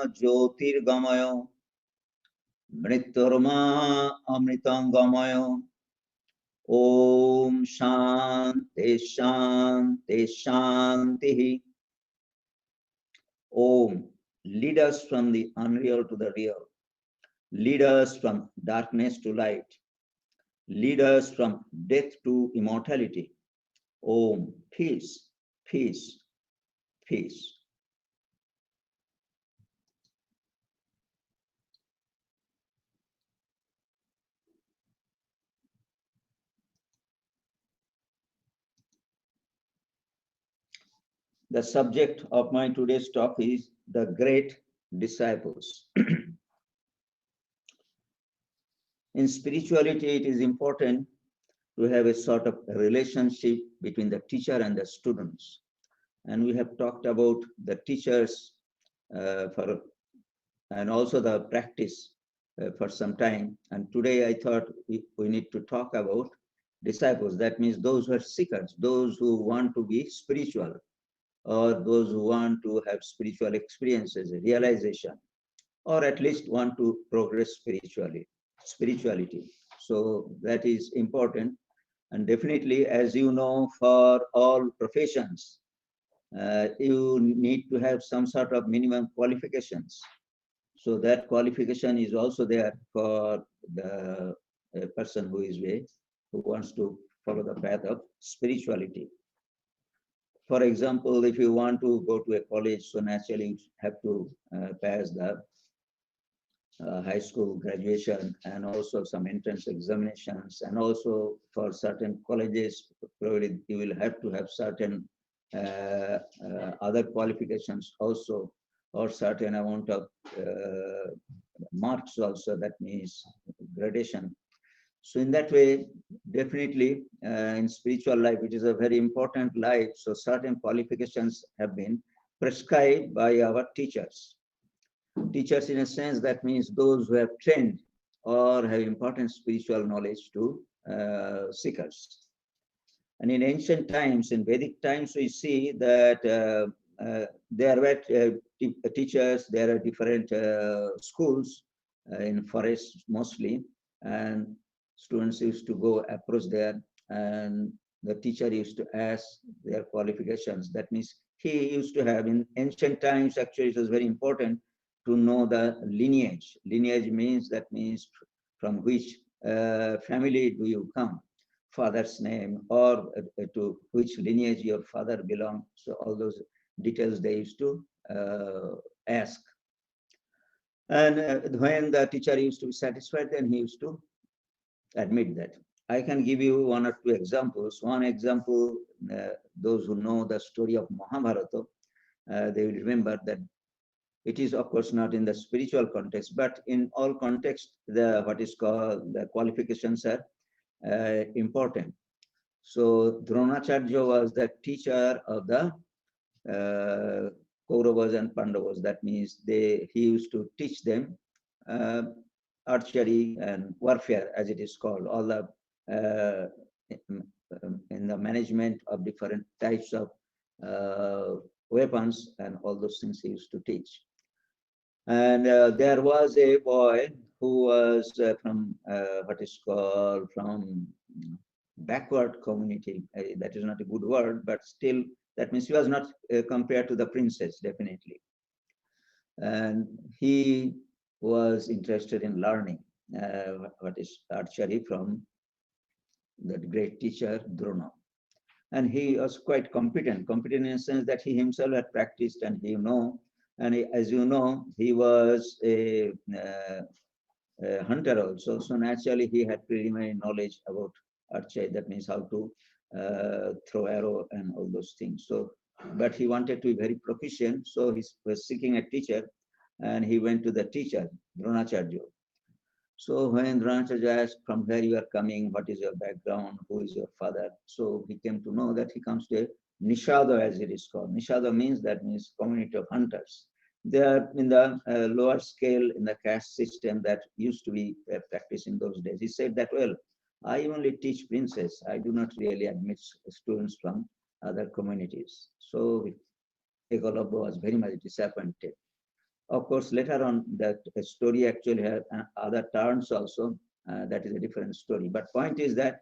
Jyotirgamaya Mrityurma Amritangamaya. Om Shanti Shanti Shanti. Om, lead us from the unreal to the real. Lead us from darkness to light. Lead us from death to immortality. Om, peace, peace, peace. The subject of my today's talk is the great disciples. In spirituality, it is important to have a sort of relationship between the teacher and the students. And we have talked about the teachers and also the practice for some time. And today I thought we need to talk about disciples. That means those who are seekers, those who want to be spiritual, or those who want to have spiritual experiences, realization, or at least want to progress spirituality. So that is important. And definitely, as you know, for all professions, you need to have some sort of minimum qualifications. So that qualification is also there for the person who wants to follow the path of spirituality. For example, if you want to go to a college, so naturally you have to pass the high school graduation and also some entrance examinations. And also for certain colleges, probably you will have to have certain other qualifications also, or certain amount of marks also, that means gradation. So in that way, definitely in spiritual life, it is a very important life. So certain qualifications have been prescribed by our teachers. Teachers, in a sense, that means those who have trained or have important spiritual knowledge to seekers. And in ancient times, in Vedic times, we see that there were teachers, there are different schools in forests mostly, and students used to go approach there, and the teacher used to ask their qualifications. That means he used to have, in ancient times, actually it was very important to know the lineage. Lineage means, that means from which family do you come, father's name, or to which lineage your father belonged. So all those details they used to ask. And when the teacher used to be satisfied, then he used to admit that. I can give you one or two examples. One example, those who know the story of Mahabharata, they will remember that it is, of course, not in the spiritual context, but in all contexts, what is called the qualifications are important. So Dronacharya was the teacher of the Kauravas and Pandavas. That means he used to teach them archery and warfare, as it is called, all the in the management of different types of weapons and all those things he used to teach. And there was a boy who was from what is called from backward community. That is not a good word, but still that means he was not compared to the princess, definitely. And he was interested in learning what is archery from that great teacher Drona. And he was quite competent in the sense that he himself had practiced, and he and as you know, he was a hunter also. So naturally he had preliminary knowledge about archery, that means how to throw arrow and all those things. So, but he wanted to be very proficient, so he was seeking a teacher, and he went to the teacher, Dronacharya. So when Dronacharya asked from where you are coming, what is your background, who is your father, so he came to know that he comes to a Nishada, as it is called. Nishada means, that means community of hunters. They are in the lower scale in the caste system that used to be practiced in those days. He said that, well, I only teach princes. I do not really admit students from other communities. So Ekalabha was very much disappointed. Of course, later on, that story actually had other turns also. That is a different story. But point is that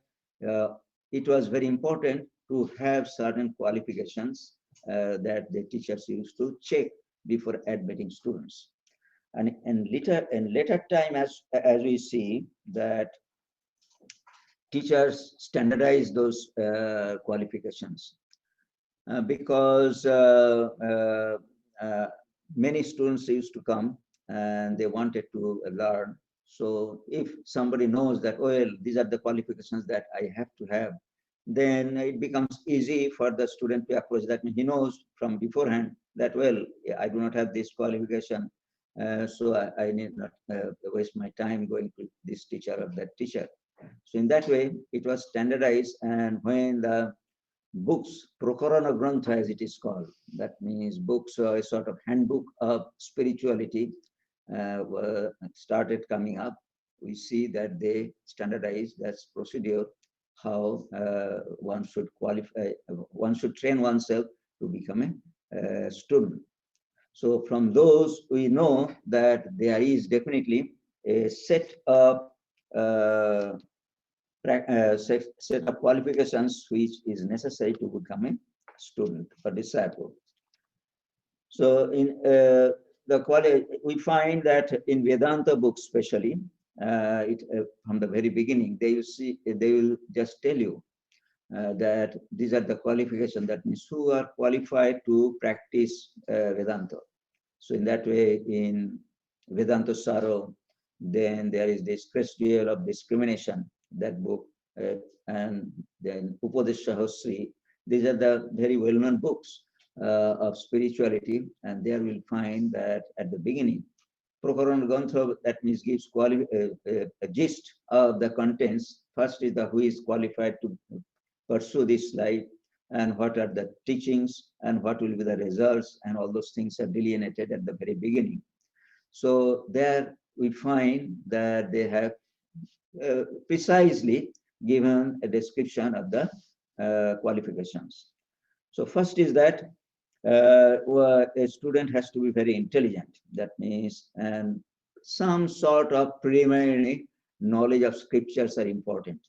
it was very important to have certain qualifications that the teachers used to check before admitting students. And in later time, as we see that teachers standardize those qualifications because many students used to come and they wanted to learn. So if somebody knows that, well, these are the qualifications that I have to have, then it becomes easy for the student to approach. That means he knows from beforehand that, well, I do not have this qualification, so I need not waste my time going to this teacher or that teacher. So in that way, it was standardized. And when the books, Prakarana Grantha as it is called, that means books, a sort of handbook of spirituality, were started coming up, we see that they standardize that procedure, how one should qualify, one should train oneself to become a student. So from those, we know that there is definitely a set of set of qualifications which is necessary to become a student or disciple. So in we find that in Vedanta books, especially, from the very beginning, they will just tell you that these are the qualifications. That means who are qualified to practice Vedanta. So in that way, in Vedanta Saro, then there is this first deal of discrimination, that book, and then Upadeshahasri. These are the very well-known books of spirituality, and there we'll find that at the beginning, Prakarana Grantha, that means gives a gist of the contents. First is the who is qualified to pursue this life, and what are the teachings, and what will be the results, and all those things are delineated at the very beginning. So there we find that they have precisely given a description of the qualifications. So first is that a student has to be very intelligent. That means, and some sort of preliminary knowledge of scriptures are important.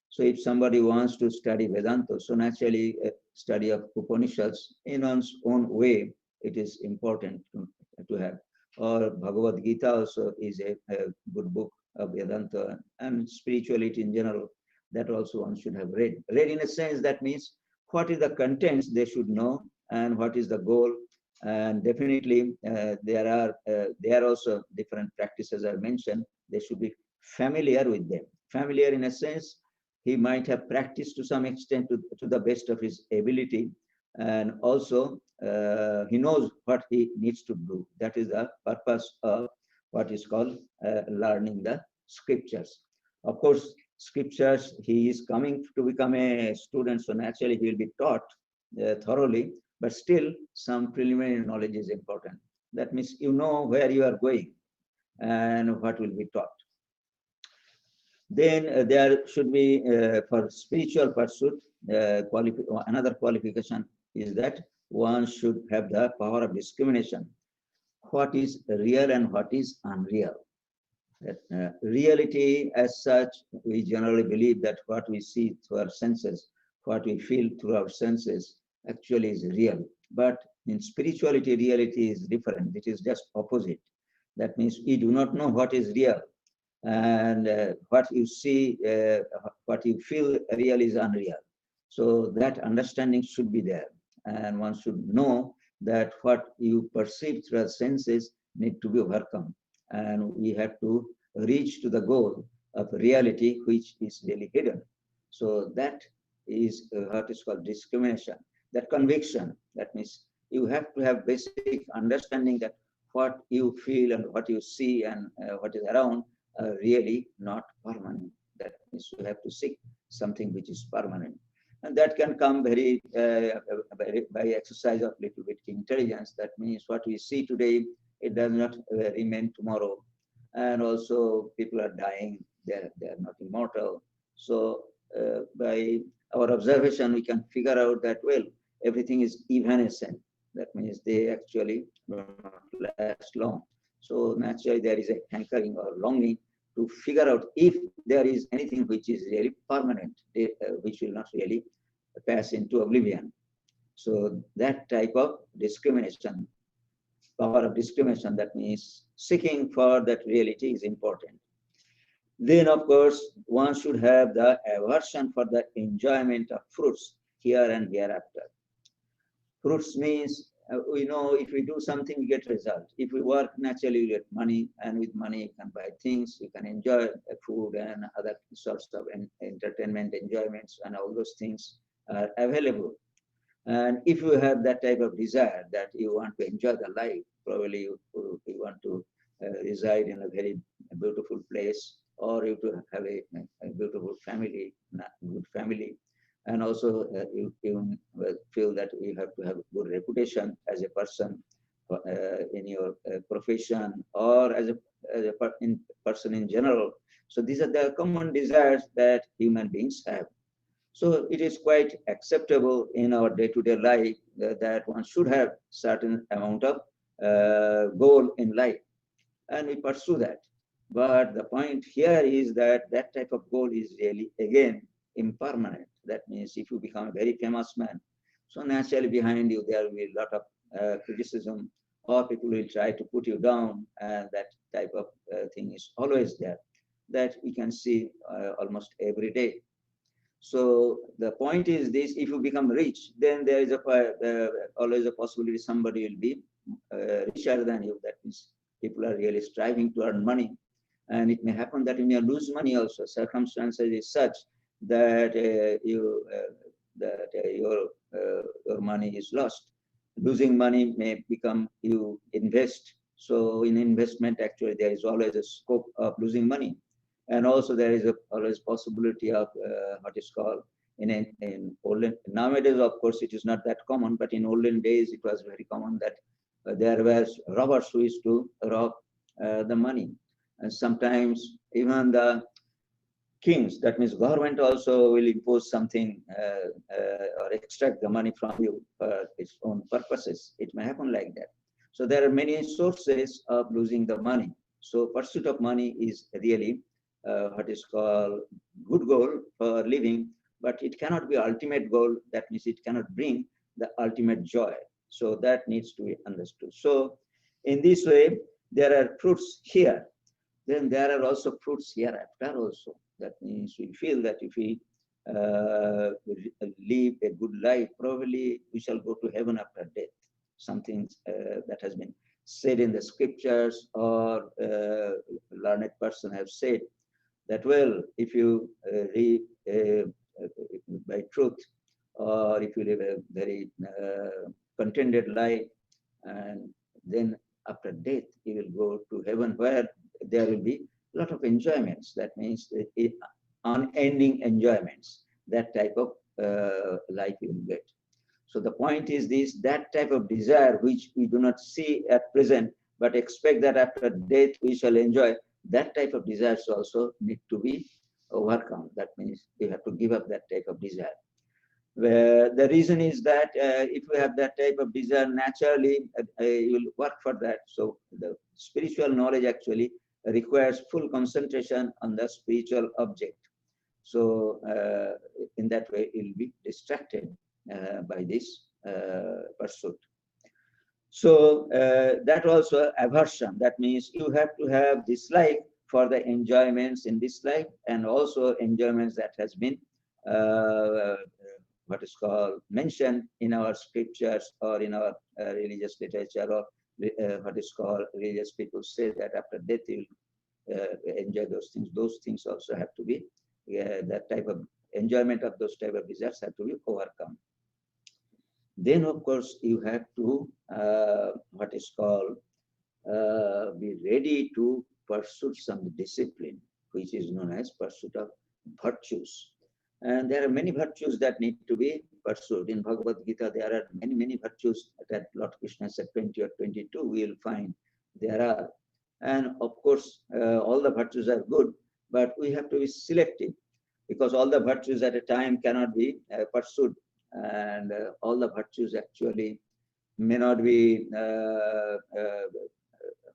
So if somebody wants to study Vedanta, so naturally a study of Upanishads in one's own way, it is important to have. Or Bhagavad Gita also is a good book of Vedanta and spirituality in general, that also one should have read. Read in a sense, that means what is the contents they should know and what is the goal. And definitely there are also different practices I mentioned. They should be familiar with them. Familiar in a sense, he might have practiced to some extent to the best of his ability, and also he knows what he needs to do. That is the purpose of what is called learning the scriptures. Of course, scriptures, he is coming to become a student, so naturally he will be taught thoroughly, but still some preliminary knowledge is important. That means you know where you are going and what will be taught. Then there should be, for spiritual pursuit, another qualification is that one should have the power of discrimination. What is real and what is unreal? Reality as such, we generally believe that what we see through our senses, what we feel through our senses, actually is real. But in spirituality, reality is different. It is just opposite. That means we do not know what is real. And what you see, what you feel real is unreal. So that understanding should be there. And one should know that what you perceive through the senses need to be overcome. And we have to reach to the goal of reality, which is really hidden. So that is what is called discrimination. That conviction, that means you have to have basic understanding that what you feel and what you see and what is around really not permanent. That means you have to seek something which is permanent. And that can come by exercise of little bit intelligence. That means what we see today, it does not remain tomorrow. And also people are dying, they are not immortal. So by our observation, we can figure out that, well, everything is evanescent. That means they actually do not last long. So naturally there is a hankering or longing to figure out if there is anything which is really permanent, which will not really pass into oblivion. So that type of discrimination, power of discrimination, that means seeking for that reality is important. Then, of course, one should have the aversion for the enjoyment of fruits here and hereafter. Fruits means we know if we do something, we get result. If we work, naturally we get money, and with money you can buy things, you can enjoy food and other sorts of entertainment, enjoyments, and all those things are available. And if you have that type of desire that you want to enjoy the life, probably you want to reside in a very beautiful place, or you to have a beautiful family, good family, and also you feel that you have to have a good reputation as a person in your profession, or as a person in general. So these are the common desires that human beings have. So it is quite acceptable in our day-to-day life that one should have certain amount of goal in life, and we pursue that. But the point here is that that type of goal is really, again, impermanent. That means if you become a very famous man, so naturally behind you there will be a lot of criticism, or people will try to put you down, and that type of thing is always there, that we can see almost every day. So the point is this: if you become rich, then there is always a possibility somebody will be richer than you. That means people are really striving to earn money, and it may happen that you may lose money also. Circumstances is such that your money is lost. Losing money may become you invest. So in investment, actually, there is always a scope of losing money. And also there is always possibility of what is called in olden, nowadays of course it is not that common, but in olden days it was very common that there were robbers who used to rob the money. And sometimes even the kings, that means government also will impose something or extract the money from you for its own purposes. It may happen like that. So there are many sources of losing the money. So pursuit of money is really what is called good goal for living, but it cannot be ultimate goal. That means it cannot bring the ultimate joy. So that needs to be understood. So in this way, there are fruits here. Then there are also fruits hereafter also. That means we feel that if we live a good life, probably we shall go to heaven after death. Something that has been said in the scriptures, or learned person have said that, well, if you live by truth, or if you live a very contented life, and then after death you will go to heaven, where there will be a lot of enjoyments. That means unending enjoyments. That type of life you will get. So the point is this: that type of desire which we do not see at present, but expect that after death we shall enjoy, that type of desires also need to be overcome. That means you have to give up that type of desire. Where the reason is that if you have that type of desire, naturally you will work for that. So the spiritual knowledge actually requires full concentration on the spiritual object. So in that way, you will be distracted by this pursuit. So that also aversion. That means you have to have dislike for the enjoyments in this life, and also enjoyments that has been what is called mentioned in our scriptures, or in our religious literature, or what is called religious people say that after death you will enjoy those things. Those things also have to be, that type of enjoyment of those type of desires have to be overcome. Then of course you have to what is called be ready to pursue some discipline, which is known as pursuit of virtues. And there are many virtues that need to be pursued. In Bhagavad Gita, there are many virtues that Lord Krishna said 20 or 22, we will find there are. And of course, all the virtues are good, but we have to be selective, because all the virtues at a time cannot be pursued. And all the virtues actually may not be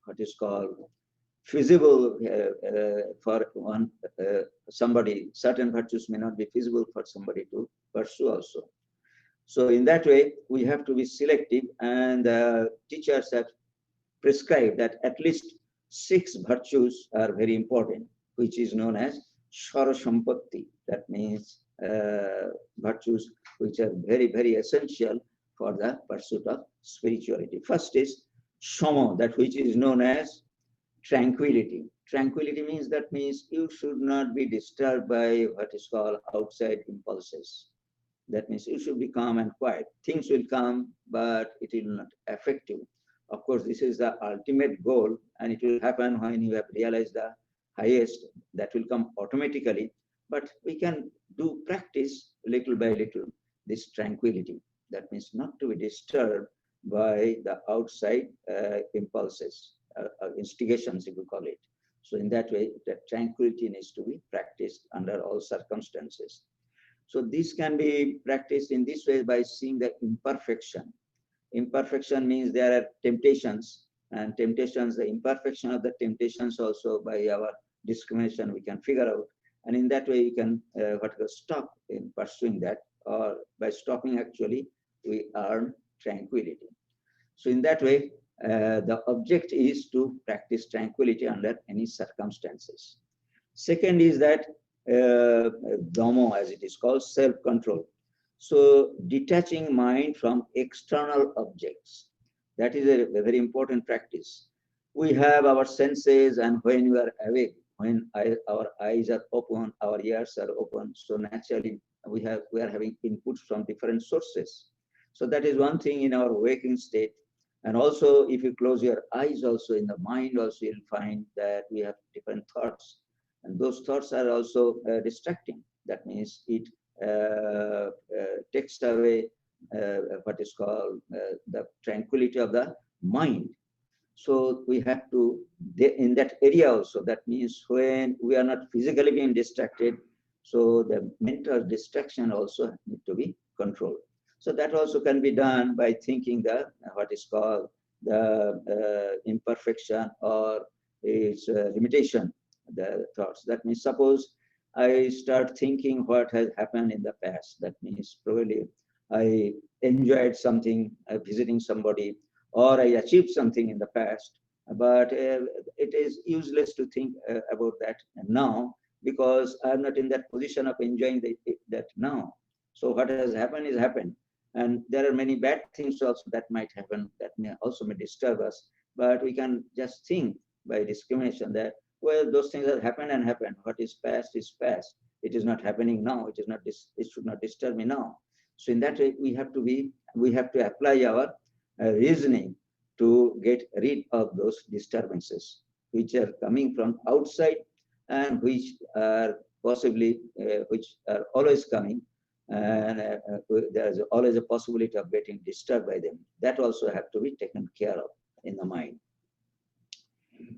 what is called feasible for one somebody. Certain virtues may not be feasible for somebody to pursue also. So in that way, we have to be selective, and teachers have prescribed that at least 6 virtues are very important, which is known as Sharasampatti. That means virtues which are very, very essential for the pursuit of spirituality. First is Shama, that which is known as tranquility. Tranquility means, that means you should not be disturbed by what is called outside impulses. That means you should be calm and quiet. Things will come, but it will not affect you. Of course, this is the ultimate goal, and it will happen when you have realized the highest. That will come automatically. But we can do practice little by little, this tranquility. That means not to be disturbed by the outside impulses, instigations, if you call it. So in that way, that tranquility needs to be practiced under all circumstances. So this can be practiced in this way by seeing the imperfection. Imperfection means there are temptations, and temptations, the imperfection of the temptations also by our discrimination we can figure out. And in that way, you can stop in pursuing that, or by stopping actually, we earn tranquility. So in that way, the object is to practice tranquility under any circumstances. Second is that Dhammo, as it is called, self-control. So detaching mind from external objects, that is a very important practice. We have our senses, and when we are awake, when our eyes are open, our ears are open, so naturally we are having inputs from different sources. So that is one thing in our waking state. And also, if you close your eyes, also in the mind, also you'll find that we have different thoughts, and those thoughts are also distracting. That means it takes away what is called the tranquility of the mind. So we have to, in that area also, that means when we are not physically being distracted, so the mental distraction also need to be controlled. So that also can be done by thinking the what is called the imperfection or its limitation, the thoughts. That means suppose I start thinking what has happened in the past. That means probably I enjoyed something, visiting somebody, or I achieved something in the past, but it is useless to think about that now, because I'm not in that position of enjoying that now. So what has happened is happened. And there are many bad things also that might happen, that may also may disturb us. But we can just think by discrimination that, well, those things have happened and happened. What is past is past. It is not happening now. It is not. It should not disturb me now. So in that way, we have to apply our reasoning to get rid of those disturbances which are coming from outside and which are possibly which are always coming, and there is always a possibility of getting disturbed by them. That also have to be taken care of in the mind.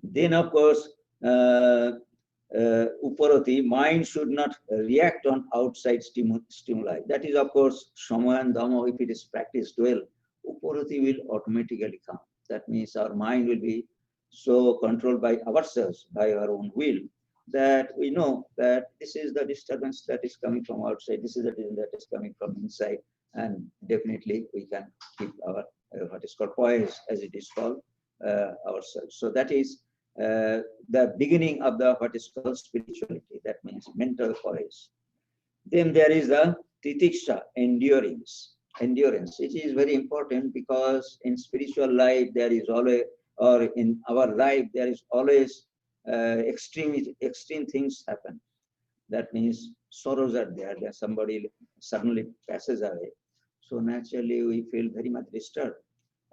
Then, of course, Uparati, mind should not react on outside stimuli. That is, of course, Shama and Dhamma. If it is practiced well, Uparati will automatically come. That means our mind will be so controlled by ourselves, by our own will, that we know that this is the disturbance that is coming from outside, this is the thing that is coming from inside, and definitely we can keep our what is called poise, as it is called, ourselves. So that is the beginning of the what is called spirituality. That means mental poise. Then there is the titiksha, endurance. Endurance, it is very important, because in spiritual life there is always, or in our life there is always extreme things happen. That means sorrows are there. That somebody suddenly passes away. So naturally we feel very much disturbed.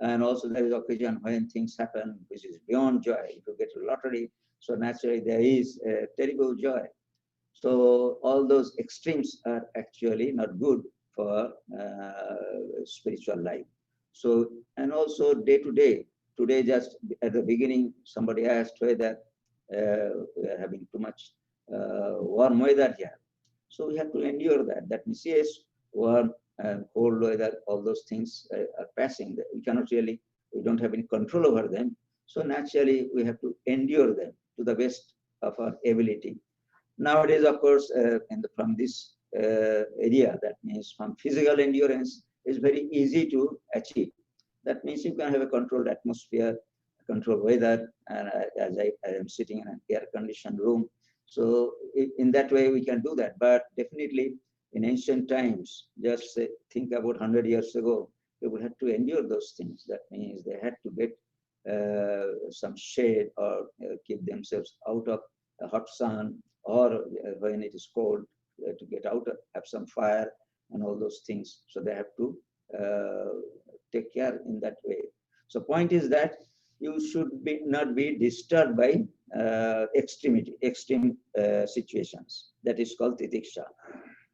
And also there is occasion when things happen which is beyond joy. If you get a lottery, so naturally there is a terrible joy. So all those extremes are actually not good for spiritual life. So, and also day to day, today just at the beginning, somebody asked whether we are having too much warm weather here. So we have to endure that. That means, yes, warm cold weather, all those things are passing. We don't have any control over them. So naturally, we have to endure them to the best of our ability. Nowadays, of course, from this area, that means from physical endurance, is very easy to achieve. That means you can have a controlled atmosphere, controlled weather, and as I am sitting in an air-conditioned room. So in that way, we can do that. But definitely, in ancient times, just think about 100 years ago, people had to endure those things. That means they had to get some shade or keep themselves out of the hot sun, or when it is cold, to get out, have some fire and all those things. So they have to take care in that way. So point is that you should not be disturbed by extreme situations. That is called titiksha.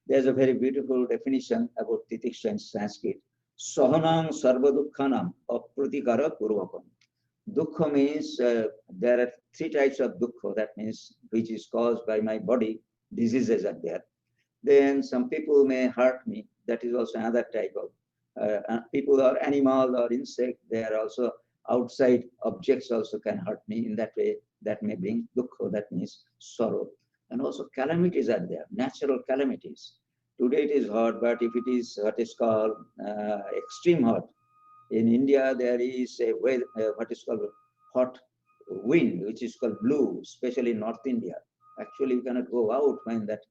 There's a very beautiful definition about titiksha in Sanskrit. Sahanam sarva dukkhanam apratikara purvakam. Dukkha means there are three types of dukkha. That means which is caused by my body. Diseases are there. Then some people may hurt me. That is also another type of people or animal or insect. They are also outside objects also can hurt me. In that way, that may bring dukkha. That means sorrow. And also calamities are there, natural calamities. Today it is hot, but if it is what is called extreme hot, in India there is a way, what is called hot wind, which is called blue, especially in North India. Actually, you cannot go out when that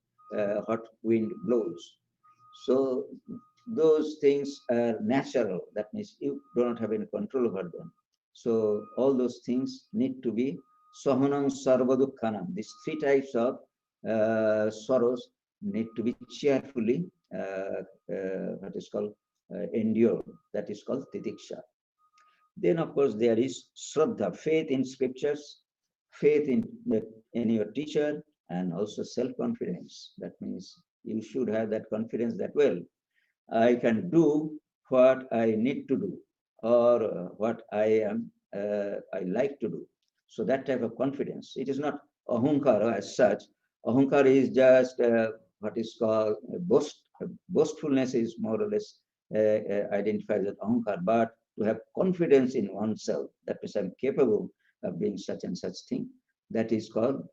hot wind blows. So those things are natural. That means you do not have any control over them. So all those things need to be sahanam sarva dukkhanam. These three types of sorrows need to be cheerfully what is called endured. That is called titiksha. Then of course there is shraddha, faith in scriptures, faith in your teacher, and also self-confidence. That means you should have that confidence that, well, I can do what I need to do, or what I like to do. So that type of confidence. It is not ahunkara as such. Ahunkara is just what is called boastfulness is more or less identified as ahunkara, but to have confidence in oneself, that means I'm capable of doing such and such thing. That is called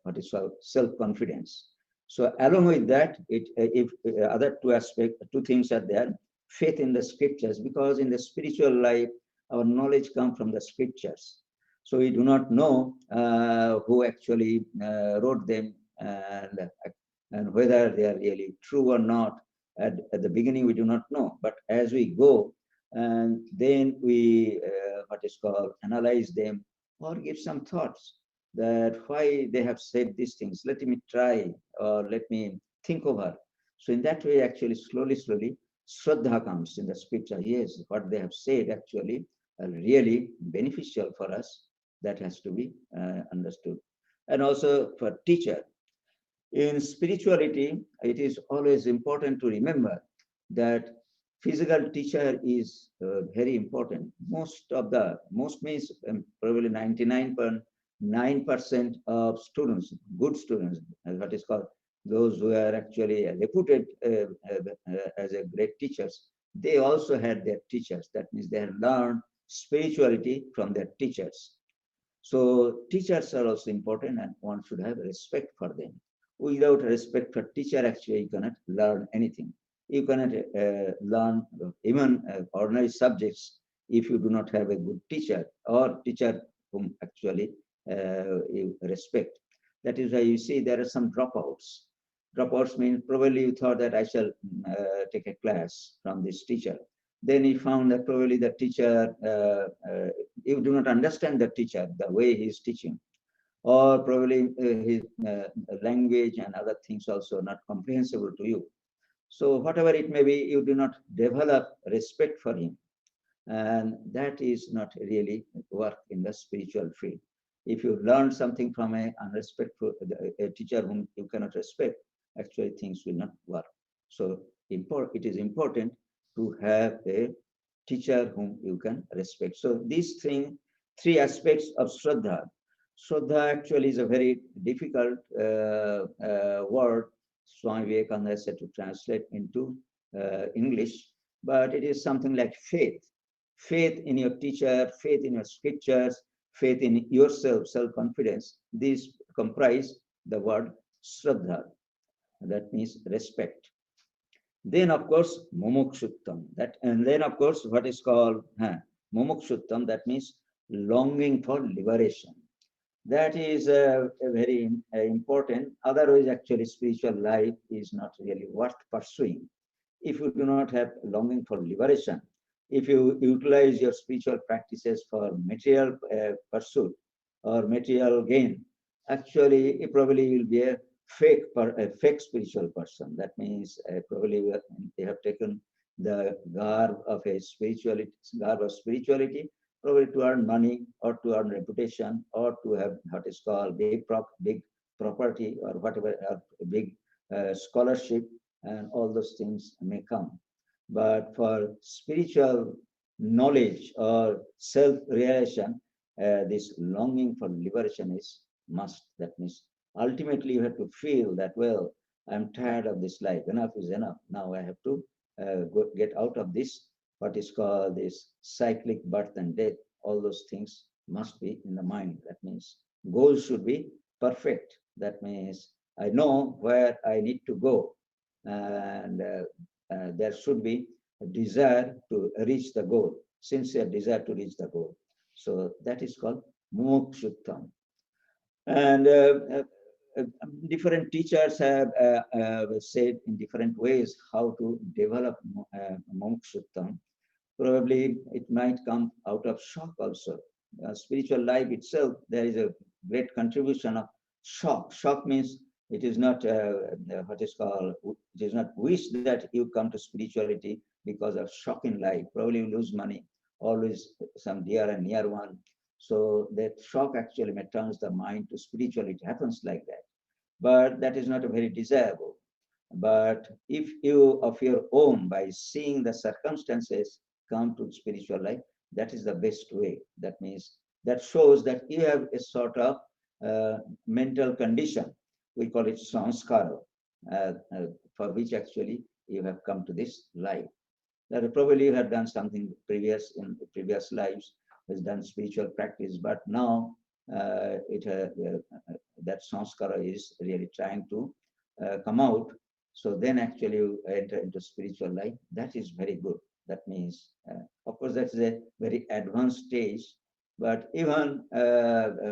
what is called self-confidence. So along with that, if other two things are there, faith in the scriptures, because in the spiritual life, our knowledge comes from the scriptures. So we do not know who actually wrote them and whether they are really true or not. At the beginning, we do not know. But as we go, and then we, what is called, analyze them or give some thoughts that why they have said these things. Let me try, or let me think over. So in that way, actually, slowly, Shraddha comes in the scripture. Yes, what they have said actually are really beneficial for us. That has to be understood. And also for teacher. In spirituality, it is always important to remember that physical teacher is very important. Most means probably 99.9% of students, good students, what is called those who are actually reputed as a great teachers, they also had their teachers. That means they have learned spirituality from their teachers. So teachers are also important, and one should have respect for them. Without respect for teacher, actually you cannot learn anything. You cannot learn even ordinary subjects if you do not have a good teacher, or teacher whom actually you respect. That is why you see there are some dropouts. Dropouts means probably you thought that I shall take a class from this teacher. Then you found that probably the teacher, you do not understand the teacher, the way he is teaching, or probably his language and other things also not comprehensible to you. So whatever it may be, you do not develop respect for him. And that is not really work in the spiritual field. If you learn something from a teacher whom you cannot respect, actually things will not work. So it is important to have a teacher whom you can respect. So these three aspects of Shraddha. Shraddha actually is a very difficult word. Swami Vivekananda said to translate into English, but it is something like faith. Faith in your teacher, faith in your scriptures, faith in yourself, self-confidence. These comprise the word Shraddha. That means respect. Then, of course, mumukshuttam. And then, of course, what is called mumukshuttam. That means longing for liberation. That is very important. Otherwise, actually, spiritual life is not really worth pursuing. If you do not have longing for liberation, if you utilize your spiritual practices for material pursuit or material gain, actually, you probably will be a fake spiritual person. That means probably they have taken the garb of a spirituality, probably to earn money or to earn reputation or to have what is called big property or whatever, big scholarship, and all those things may come. But for spiritual knowledge or self-realization, this longing for liberation is must. That means ultimately you have to feel that, well, I'm tired of this life. Enough is enough. Now I have to get out of this, what is called this cyclic birth and death. All those things must be in the mind. That means goals should be perfect. That means I know where I need to go, and there should be a desire to reach the goal, sincere desire to reach the goal. So that is called mumukshuttam. And different teachers have said in different ways how to develop mumukshuttam. Probably it might come out of shock also. Spiritual life itself, there is a great contribution of shock. Shock means it is not what is called, it is not wish that you come to spirituality because of shock in life. Probably you lose money, always some dear and near one. So that shock actually turns the mind to spirituality. It happens like that. But that is not a very desirable. But if you, of your own, by seeing the circumstances, come to spiritual life, that is the best way. That means that shows that you have a sort of mental condition. We call it sanskara, for which actually you have come to this life. That probably you have done something previous in previous lives, has done spiritual practice, but now that sanskara is really trying to come out. So then actually you enter into spiritual life. That is very good. That means, of course, that's a very advanced stage, but even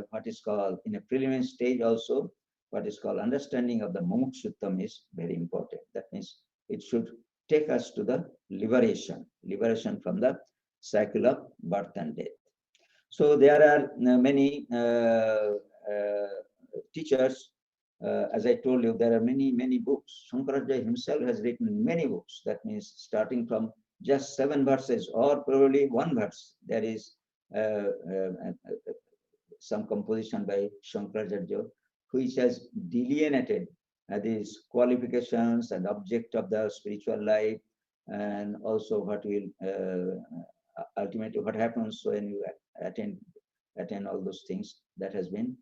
what is called in a preliminary stage also, what is called understanding of the mumukshuttam is very important. That means it should take us to the liberation from the cycle of birth and death. So there are many teachers. As I told you, there are many books. Shankaracharya himself has written many books. That means starting from just 7 verses or probably 1 verse. There is some composition by Shankaracharya which has delineated these qualifications and object of the spiritual life, and also what will ultimately what happens when you attain all those things. That has been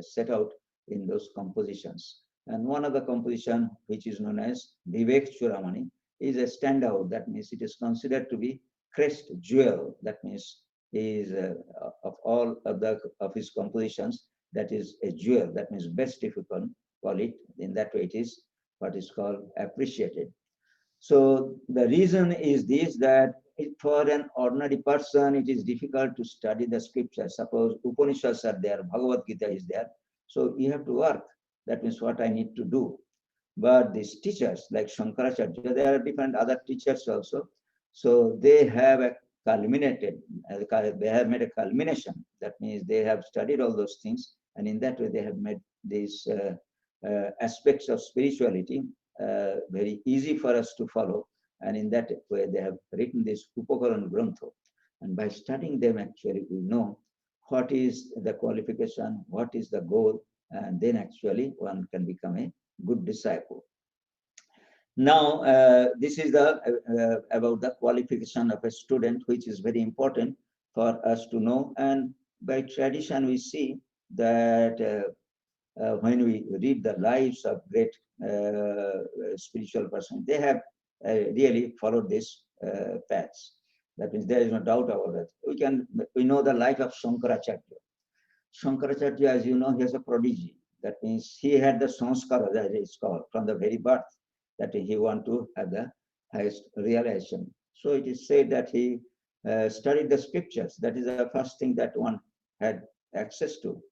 set out in those compositions. And one of the composition, which is known as Vivek Churamani, is a standout. That means it is considered to be crest jewel. That means is of all of his compositions, that is a jewel. That means best, if you can call it. In that way, it is what is called appreciated. So the reason is this, that for an ordinary person, it is difficult to study the scriptures. Suppose Upanishads are there, Bhagavad Gita is there. So you have to work. That means what I need to do. But these teachers like Shankaracharya, there are different other teachers also. So they have culminated, they have made a culmination. That means they have studied all those things. And in that way, they have made these aspects of spirituality very easy for us to follow. And in that way, they have written this Upakaran Grantha. And by studying them, actually, we know what is the qualification, what is the goal, and then actually one can become a good disciple. Now, this is the about the qualification of a student, which is very important for us to know. And by tradition, we see that when we read the lives of great spiritual persons, they have really followed this paths. That means there is no doubt about that. We know the life of Shankaracharya. Shankaracharya, as you know, he is a prodigy. That means he had the sanskara, that is called, from the very birth, that he want to have the highest realization. So it is said that he studied the scriptures. That is the first thing that one had access to.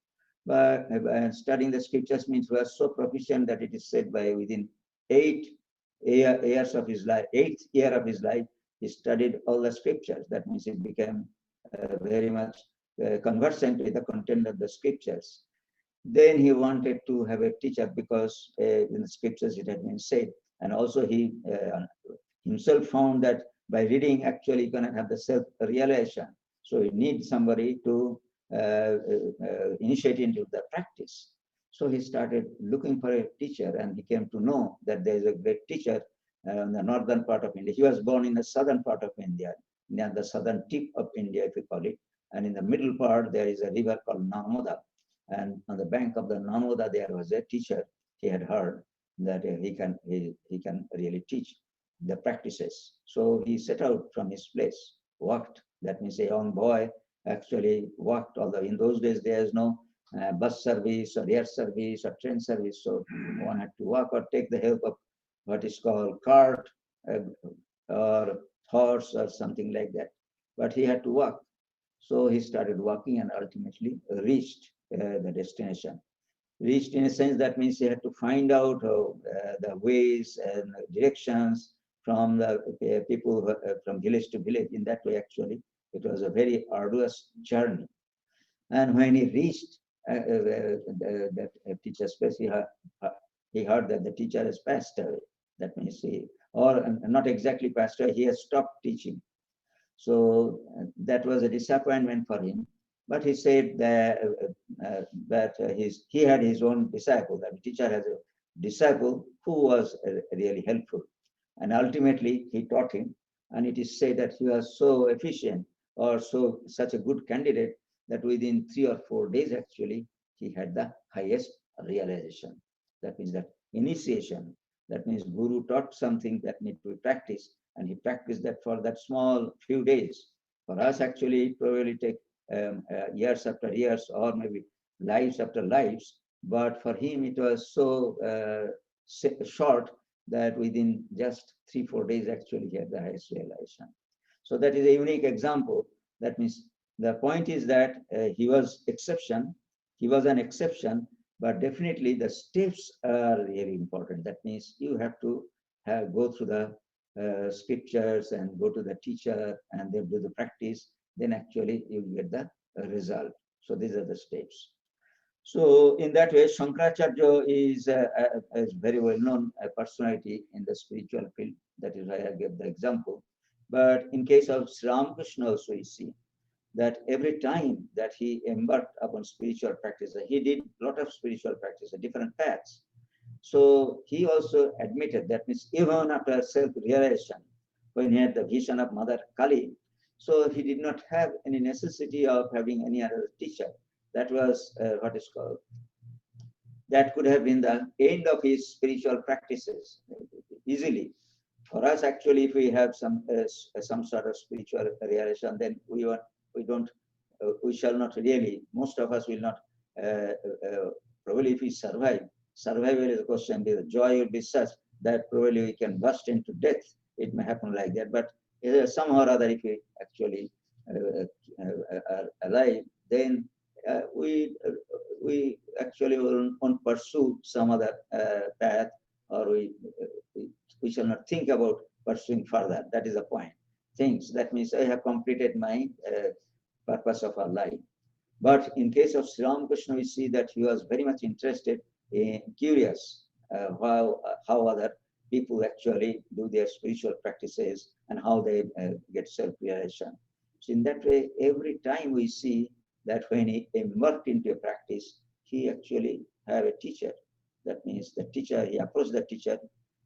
But studying the scriptures means he was so proficient that it is said by within 8 years of his life, 8th year of his life, he studied all the scriptures. That means he became very much conversant with the content of the scriptures. Then he wanted to have a teacher because in the scriptures it had been said, and also he himself found that by reading actually you cannot have the self-realization. So you need somebody to initiate into the practice. So he started looking for a teacher, and he came to know that there is a great teacher in the northern part of India. He was born in the southern part of India, near the southern tip of India, if you call it. And in the middle part, there is a river called Narmada. And on the bank of the Narmada, there was a teacher. He had heard that he can really teach the practices. So he set out from his place, walked. That means a young boy actually walked, although in those days there is no bus service or air service or train service. So one had to walk or take the help of what is called cart or horse or something like that. But he had to walk. So he started walking and ultimately reached the destination. Reached in a sense that means he had to find out the ways and directions from the people from village to village. In that way, actually, it was a very arduous journey. And when he reached that teacher's place, he heard that the teacher has passed away. That means or not exactly passed away, he has stopped teaching. So that was a disappointment for him. But he said that he had his own disciple, that the teacher has a disciple who was really helpful. And ultimately, he taught him. And it is said that he was so efficient or such a good candidate that within 3 or 4 days, actually, he had the highest realization. That means that initiation. That means Guru taught something that need to be practiced, and he practiced that for that small few days. For us, actually, it probably take years after years, or maybe lives after lives. But for him, it was so short that within just 3-4 days, actually, he had the highest realization. So that is a unique example. That means the point is that he was exception. He was an exception, but definitely the steps are really important. That means you have to go through the scriptures and go to the teacher and then do the practice. Then actually you get the result. So these are the steps. So in that way, Shankaracharya is a very well-known personality in the spiritual field. That is why I gave the example. But in case of Sri Ramakrishna also, you see that every time that he embarked upon spiritual practice, he did a lot of spiritual practice, different paths. So he also admitted that means even after self-realization, when he had the vision of Mother Kali, so he did not have any necessity of having any other teacher. That was what is called, that could have been the end of his spiritual practices easily. For us, actually, if we have some sort of spiritual realization, then we don't, we shall not really, most of us will not, probably if we survival is a question, the joy will be such that probably we can burst into death. It may happen like that, but somehow or other, if we actually are alive, then we actually won't pursue some other path, or we shall not think about pursuing further. That is the point. Things, that means I have completed my purpose of our life. But in case of Sri Ramakrishna, we see that he was very much interested in, curious how other people actually do their spiritual practices and how they get self-realization. So in that way, every time we see that when he embarked into a practice, he actually had a teacher. That means the teacher, he approached the teacher,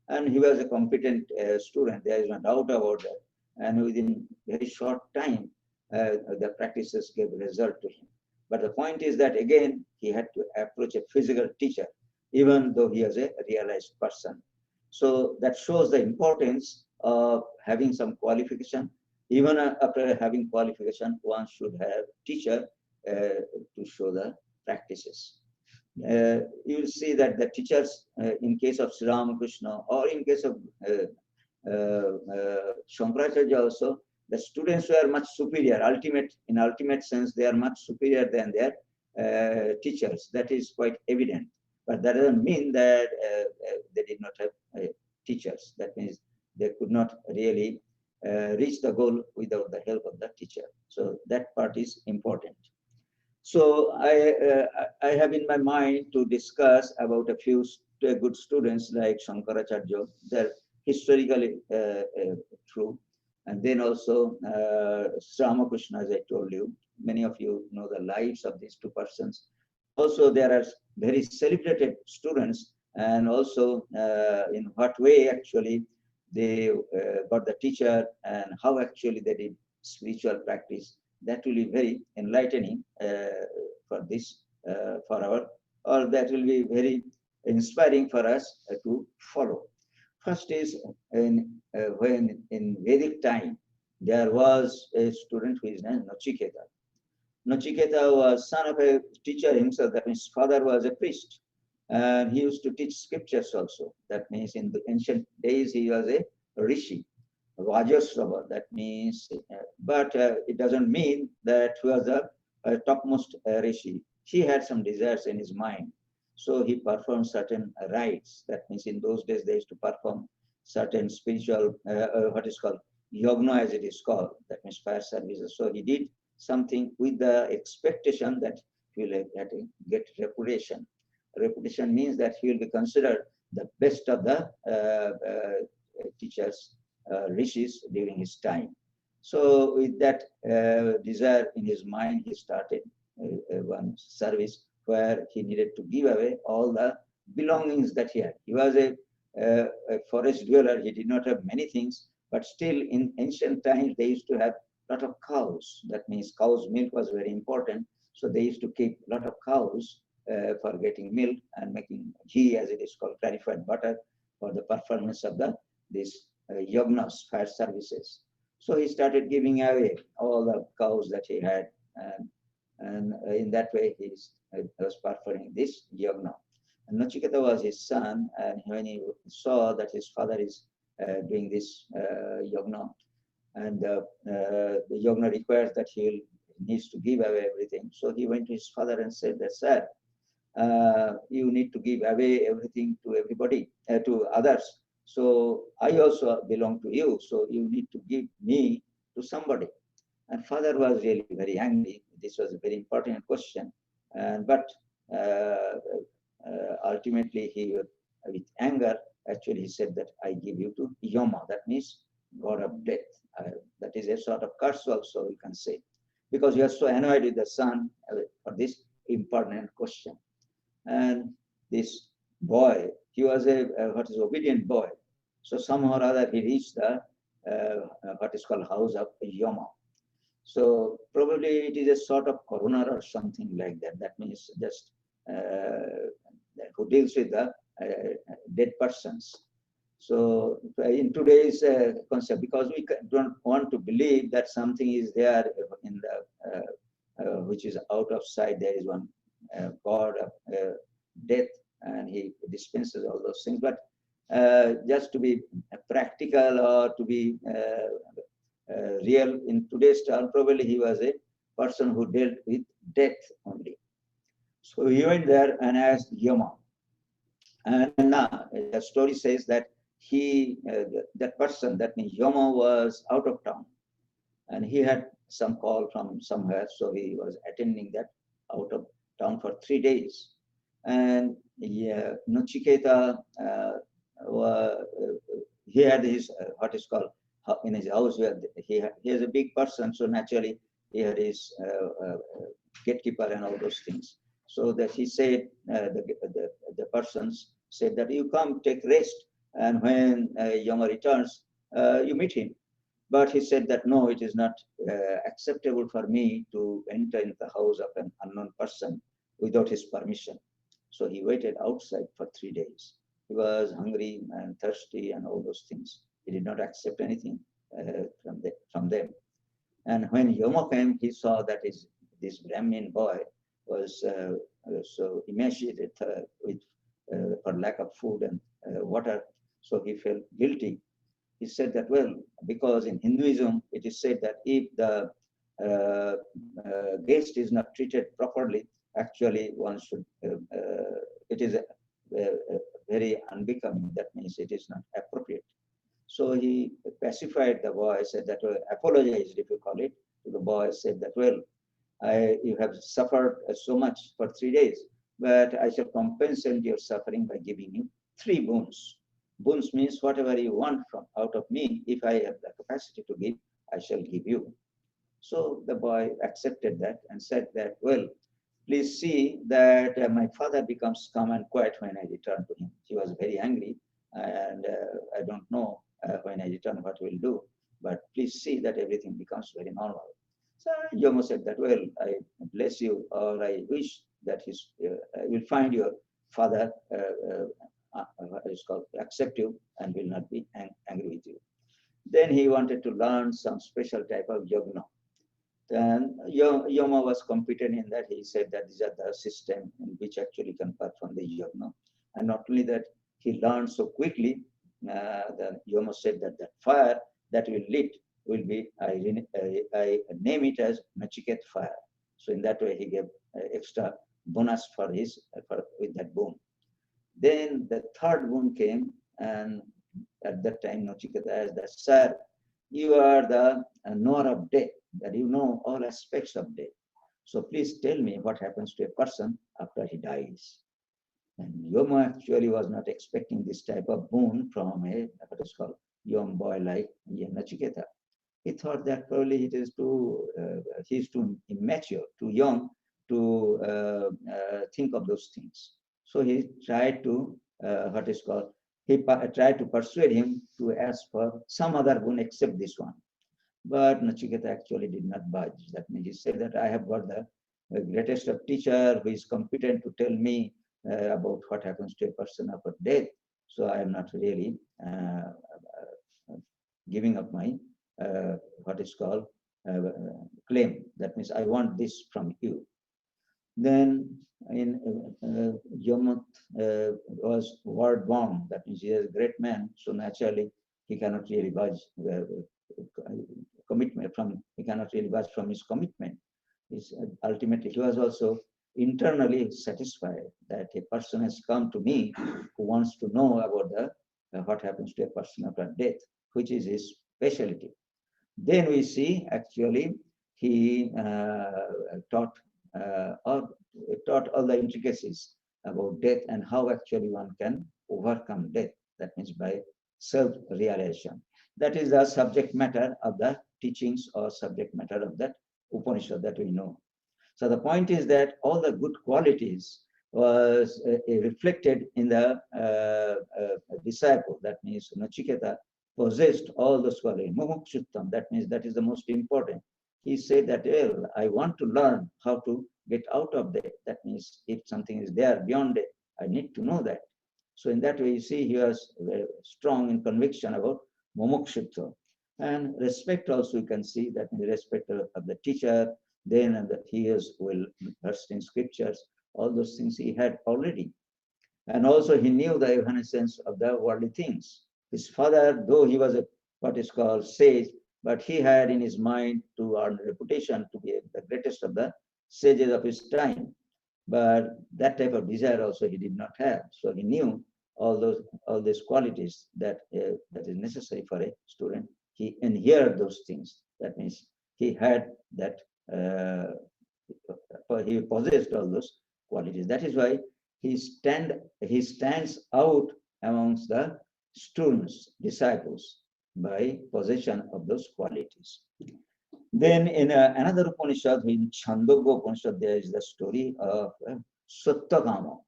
and he was a competent student. There is no doubt about that. And within very short time, the practices gave result to him. But the point is that again, he had to approach a physical teacher, even though he was a realized person. So that shows the importance of having some qualification. Even after having qualification, one should have teacher to show the practices. You will see that the teachers, in case of Sri Ramakrishna or in case of Shankaracharya also, the students were much superior. In ultimate sense, they are much superior than their teachers. That is quite evident. But that doesn't mean that they did not have teachers. That means they could not really reach the goal without the help of the teacher. So that part is important. So I have in my mind to discuss about a few good students like Shankaracharya. They're historically true. And then also Ramakrishna, as I told you. Many of you know the lives of these two persons. Also, there are very celebrated students, and also in what way actually they got the teacher and how actually they did spiritual practice. That will be very enlightening for this, for our, or that will be very inspiring for us to follow. First is when in Vedic time, there was a student who is named Nachiketa. Nachiketa was son of a teacher himself, that means his father was a priest. And he used to teach scriptures also. That means in the ancient days, he was a rishi, Vajrasrava. That means, but it doesn't mean that he was a topmost rishi. He had some desires in his mind. So he performed certain rites. That means in those days, they used to perform certain spiritual, what is called, yogna as it is called. That means fire services. So he did something with the expectation that he will get reputation. Reputation means that he will be considered the best of the teachers, rishis during his time. So with that desire in his mind, he started one service where he needed to give away all the belongings that he had. He was a forest dweller. He did not have many things, but still in ancient times, they used to have a lot of cows. That means cow's milk was very important. So they used to keep a lot of cows for getting milk and making ghee, as it is called, clarified butter, for the performance of these yagnas, fire services. So he started giving away all the cows that he had, and in that way he was performing this yagna. And Nachiketa was his son, and when he saw that his father is doing this yagna, and the yagna requires that he needs to give away everything. So he went to his father and said that, sir, you need to give away everything to everybody, to others. So I also belong to you. So you need to give me to somebody. And father was really very angry. This was a very important question. But ultimately, he, with anger, actually he said that I give you to Yama. That means God of death. That is a sort of curse also, you can say, because you are so annoyed with the son for this important question. And this boy, he was a what is obedient boy. So somehow or other he reached the what is called house of Yama. So probably it is a sort of coroner or something like that. That means just who deals with the dead persons. So in today's concept, because we don't want to believe that something is there in the which is out of sight, there is one God of death, and he dispenses all those things. But just to be practical or to be real in today's term, probably he was a person who dealt with death only. So he went there and asked Yama. And now the story says that that person, that means Yama, was out of town. And he had some call from somewhere. So he was attending that out of town for 3 days. And Nachiketa, he had his, what is called, in his house, where he is a big person. So naturally, he had his gatekeeper and all those things. So that he said, the persons said that you come take rest. And when Yama returns, you meet him. But he said that, no, it is not acceptable for me to enter into the house of an unknown person without his permission. So he waited outside for 3 days. He was hungry and thirsty and all those things. He did not accept anything from them. And when Yoma came, he saw that this Brahmin boy was so emaciated for lack of food and water. So he felt guilty. He said that, well, because in Hinduism, it is said that if the guest is not treated properly, actually one should, it is very unbecoming. That means it is not appropriate. So he pacified the boy, said that, well, apologized, if you call it, to the boy, said that, well, you have suffered so much for 3 days, but I shall compensate your suffering by giving you 3 boons. Boons means whatever you want from out of me, if I have the capacity to give, I shall give you. So the boy accepted that and said that, well, please see that my father becomes calm and quiet when I return to him. He was very angry, and I don't know when I return what we'll do, but please see that everything becomes very normal. So Yomo said that, well, I bless you, or I wish that will find your father is called accept you and will not be angry with you. Then he wanted to learn some special type of yogna. And Yoma was competent in that. He said that these are the system in which actually can perform the yogna. And not only that, he learned so quickly. The Yoma said that that fire that will lit will be, I name it as Nachiket fire. So in that way, he gave extra bonus for with that boon. Then the third boon came, and at that time, Nachiketa asked that, sir, you are the knower of death, that you know all aspects of death. So please tell me what happens to a person after he dies. And Yoma actually was not expecting this type of boon from what is called young boy like Nachiketa. He thought that probably he's too immature, too young to think of those things. So he tried to, tried to persuade him to ask for some other boon except this one. But Nachiketa actually did not budge. That means he said that I have got the greatest of teacher who is competent to tell me about what happens to a person after death. So I am not really giving up my what is called claim. That means I want this from you. Then in Yomut was word bound. That means he is a great man. So naturally he cannot really budge commitment from. He cannot really budge from his commitment. Ultimately, he was also internally satisfied that a person has come to me who wants to know about the what happens to a person after death, which is his specialty. Then we see actually he taught all the intricacies about death and how actually one can overcome death. That means by self-realization. That is the subject matter of the teachings or subject matter of that Upanishad that we know. So the point is that all the good qualities was reflected in the disciple. That means Nachiketa possessed all those qualities. Mumukshuttam, that means that is the most important. He said that, well, I want to learn how to get out of death. That means if something is there beyond death, I need to know that. So in that way, you see, he was very strong in conviction about mumukshutva. And respect also, you can see that in the respect of the teacher, then and that he is well versed in scriptures, all those things he had already. And also he knew the evanescence of the worldly things. His father, though he was a what is called sage, but he had in his mind to earn a reputation to be the greatest of the sages of his time. But that type of desire also he did not have. So he knew all these qualities that is necessary for a student. He inherited those things. That means he had that. He possessed all those qualities. That is why he stands out amongst the students, disciples, by possession of those qualities. Then in another Upanishad, in Chandogya Upanishad, there is the story of Sattakama.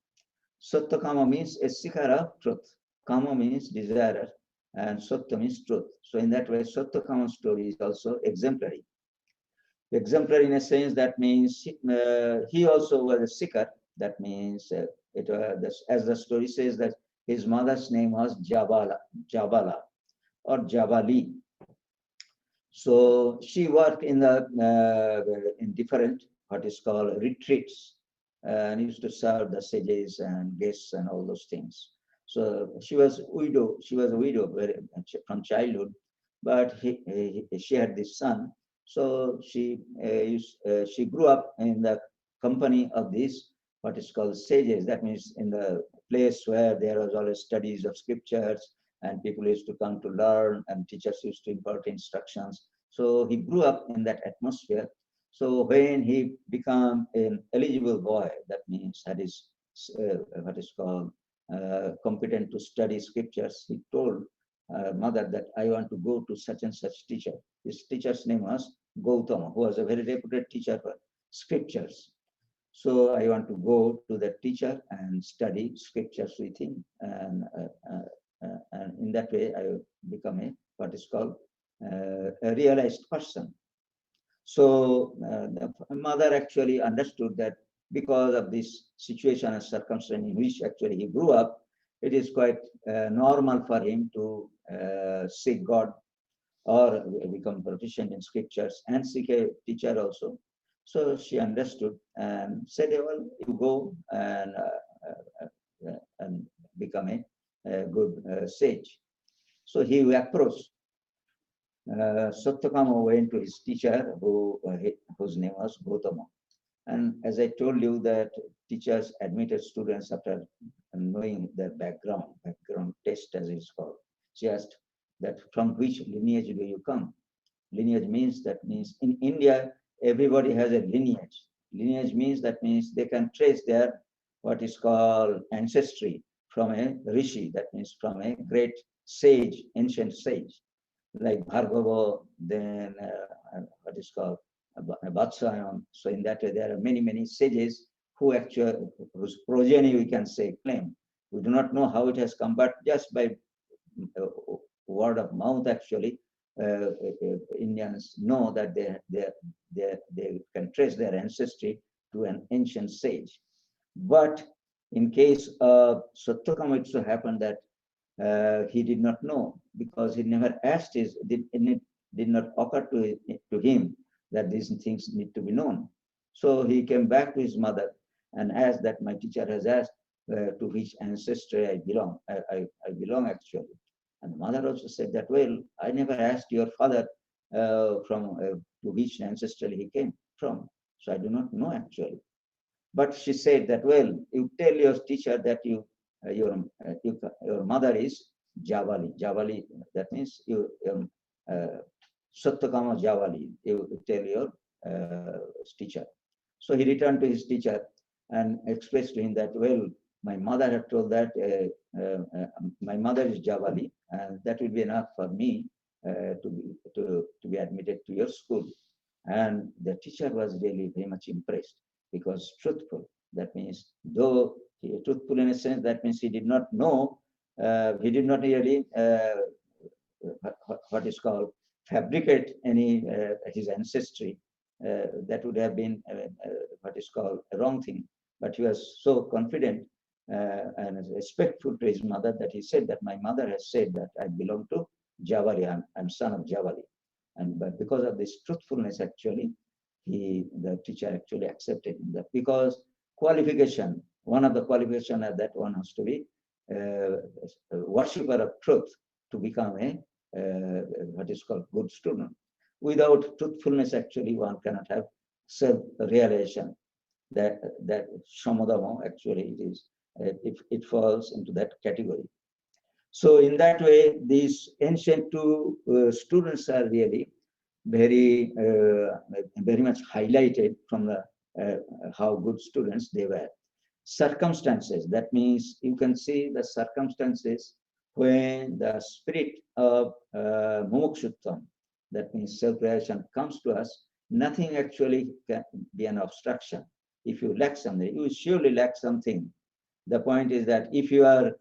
Sattakama means a seeker of truth. Kama means desire, and Satta means truth. So in that way, Sattakama story is also exemplary. Exemplary in a sense, that means he also was a seeker. That means as the story says that his mother's name was Jabala. or Javali. So she worked in the in different what is called retreats, and used to serve the sages and guests and all those things. So she was widow. She was a widow from childhood, but she had this son. So she grew up in the company of these what is called sages. That means in the place where there was always studies of scriptures, and people used to come to learn, and teachers used to impart instructions. So he grew up in that atmosphere. So when he became an eligible boy, that means that is what is called competent to study scriptures, he told mother that I want to go to such and such teacher. His teacher's name was Gautama, who was a very reputed teacher for scriptures. So I want to go to that teacher and study scriptures with him, and in that way I become a what is called a realized person. So the mother actually understood that because of this situation and circumstance in which actually he grew up, it is quite normal for him to seek God or become proficient in scriptures and seek a teacher also. So she understood and said, well, you go and become a good sage. So he approached. Satyakama went to his teacher, whose name was Gautama. And as I told you, that teachers admitted students after knowing their background test as it's called. She asked that from which lineage do you come? Lineage means in India, everybody has a lineage. Lineage means they can trace their what is called ancestry from a rishi, that means from a great sage, ancient sage, like Bhargava, then what is called Vatsayan. So in that way, there are many, many sages who actually, whose progeny we can say claim. We do not know how it has come, but just by word of mouth, actually, Indians know that they can trace their ancestry to an ancient sage. But in case of Satyakama, it so happened that he did not know, because he never asked it did not occur to him that these things need to be known. So he came back to his mother and asked that my teacher has asked to which ancestry I belong. I belong actually. And mother also said that, well, I never asked your father to which ancestry he came from. So I do not know actually. But she said that, well, you tell your teacher that your mother is Javali. Javali, that means Satyakama Javali. You tell your teacher. So he returned to his teacher and expressed to him that, well, my mother had told that my mother is Javali, and that will be enough for me to be admitted to your school. And the teacher was really very much impressed, because truthful. That means, though truthful in a sense, that means he did not know, he did not really what is called fabricate any his ancestry. That would have been what is called a wrong thing. But he was so confident and respectful to his mother that he said that my mother has said that I belong to Javali. I'm son of Javali. But because of this truthfulness, actually, the teacher actually accepted that, because qualification, one of the qualifications that one has to be a worshipper of truth to become a what is called good student. Without truthfulness, actually, one cannot have self-realization. That Shamadama, actually, it falls into that category. So in that way, these ancient two students are really very much highlighted from the how good students they were. Circumstances, that means you can see the circumstances when the spirit of mumukshutvam, that means self-realization, comes to us, nothing actually can be an obstruction. If you lack something, you surely lack something. The point is that if you are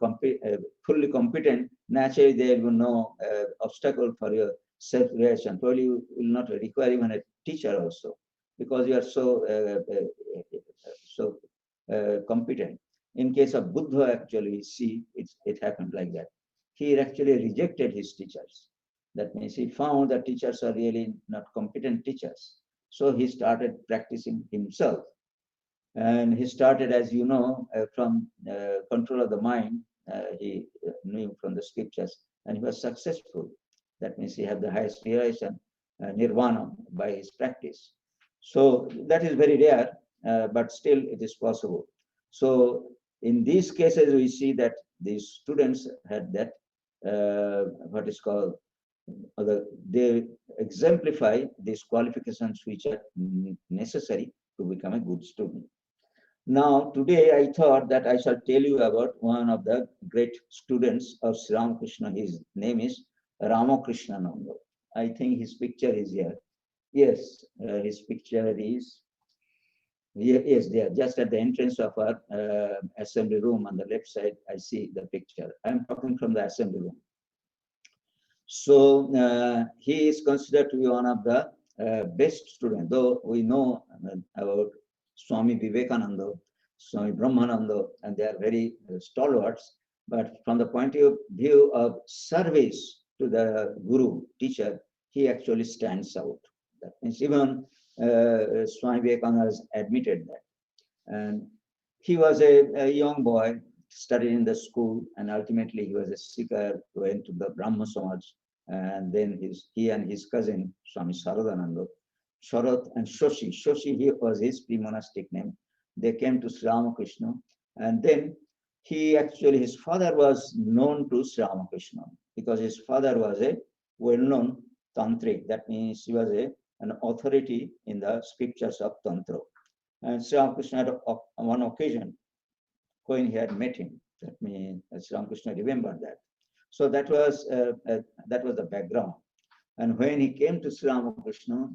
fully competent, naturally there will be no obstacle for your self-realization. Probably you will not require even a teacher also, because you are so competent. In case of Buddha, actually, see, it happened like that. he actually rejected his teachers. That means he found that teachers are really not competent teachers. So he started practicing himself. And he started, as you know, from control of the mind. He knew from the scriptures, and he was successful. That means he had the highest realization, nirvana, by his practice. So that is very rare, but still it is possible. So in these cases, we see that these students had that, what is called, they exemplify these qualifications which are necessary to become a good student. Now, today I thought that I shall tell you about one of the great students of Sri Ramakrishna. His name is Ramakrishna. I think his picture is here. Yes, his picture is, yes, there, just at the entrance of our assembly room on the left side, I see the picture. I'm talking from the assembly room. So he is considered to be one of the best students, though we know about Swami Vivekananda, Swami Brahmananda, and they are very stalwarts. But from the point of view of service to the guru, teacher, he actually stands out. That means even Swami Vivekananda has admitted that. And he was a young boy, studied in the school, and ultimately he was a seeker, went to the Brahma Samaj, and then he and his cousin, Swami Saradananda, Sharat and Shoshi. Shoshi he was his pre-monastic name. They came to Sri Ramakrishna, and then his father was known to Sri Ramakrishna because his father was a well-known tantric. That means he was an authority in the scriptures of Tantra. And Sri Ramakrishna had on one occasion when he had met him. That means Sri Ramakrishna remembered that. So that was the background. And when he came to Sri Ramakrishna,